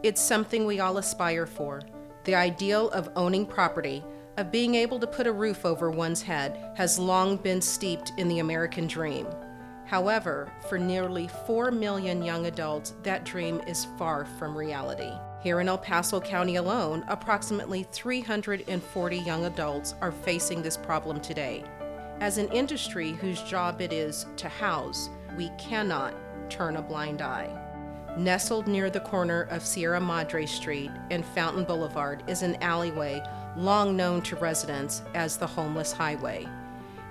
It's something we all aspire for. The ideal of owning property, of being able to put a roof over one's head, has long been steeped in the American dream. However, for nearly 4 million young adults, that dream is far from reality. Here in El Paso County alone, approximately 340 young adults are facing this problem today. As an industry whose job it is to house, we cannot turn a blind eye. Nestled near the corner of Sierra Madre Street and Fountain Boulevard is an alleyway long known to residents as the Homeless Highway.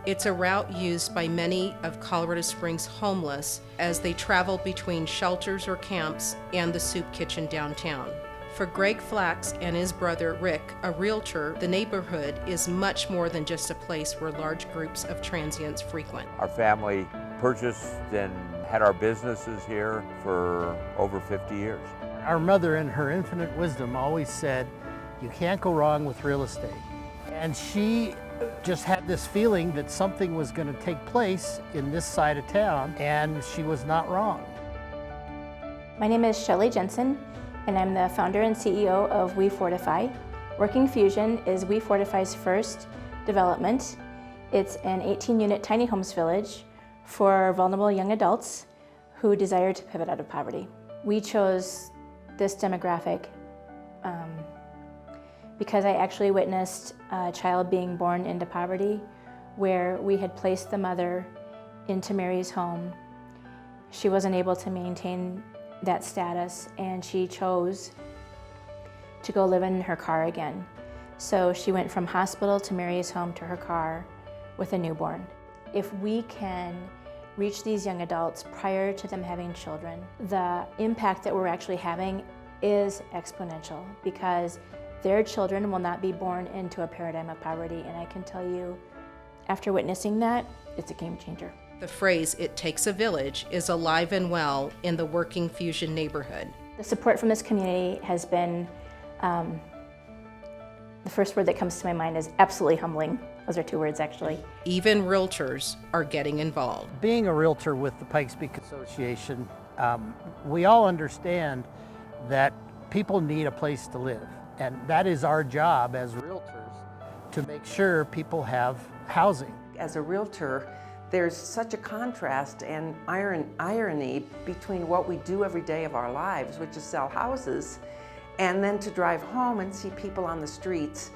It's a route used by many of Colorado Springs' homeless as they travel between shelters or camps and the soup kitchen downtown. For Greg Flax and his brother Rick, a realtor, the neighborhood is much more than just a place where large groups of transients frequent. Our family purchased and had our businesses here for over 50 years. Our mother, in her infinite wisdom, always said, you can't go wrong with real estate. And she just had this feeling that something was going to take place in this side of town, and she was not wrong. My name is Shelley Jensen, and I'm the founder and CEO of We Fortify. Working Fusion is We Fortify's first development. It's an 18-unit tiny homes village for vulnerable young adults who desire to pivot out of poverty. We chose this demographic because I actually witnessed a child being born into poverty where we had placed the mother into Mary's home. She wasn't able to maintain that status, and she chose to go live in her car again. So she went from hospital to Mary's home to her car with a newborn. If we can reach these young adults prior to them having children, the impact that we're actually having is exponential because their children will not be born into a paradigm of poverty. And I can tell you, after witnessing that, it's a game changer. The phrase, "it takes a village," is alive and well in the Working Fusion neighborhood. The support from this community has been, the first word that comes to my mind is absolutely humbling. Those are 2 words, actually. Even realtors are getting involved. Being a realtor with the Pikes Peak Association, we all understand that people need a place to live. And that is our job as realtors, to make sure people have housing. As a realtor, there's such a contrast and irony between what we do every day of our lives, which is sell houses, and then to drive home and see people on the streets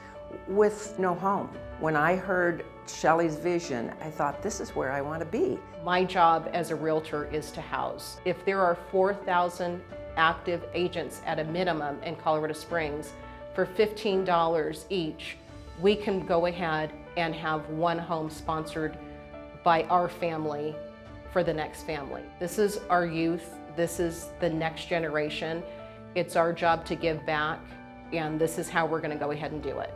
with no home. When I heard Shelley's vision, I thought, this is where I want to be. My job as a realtor is to house. If there are 4,000 active agents at a minimum in Colorado Springs, for $15 each, we can go ahead and have one home sponsored by our family for the next family. This is our youth. This is the next generation. It's our job to give back, and this is how we're going to go ahead and do it.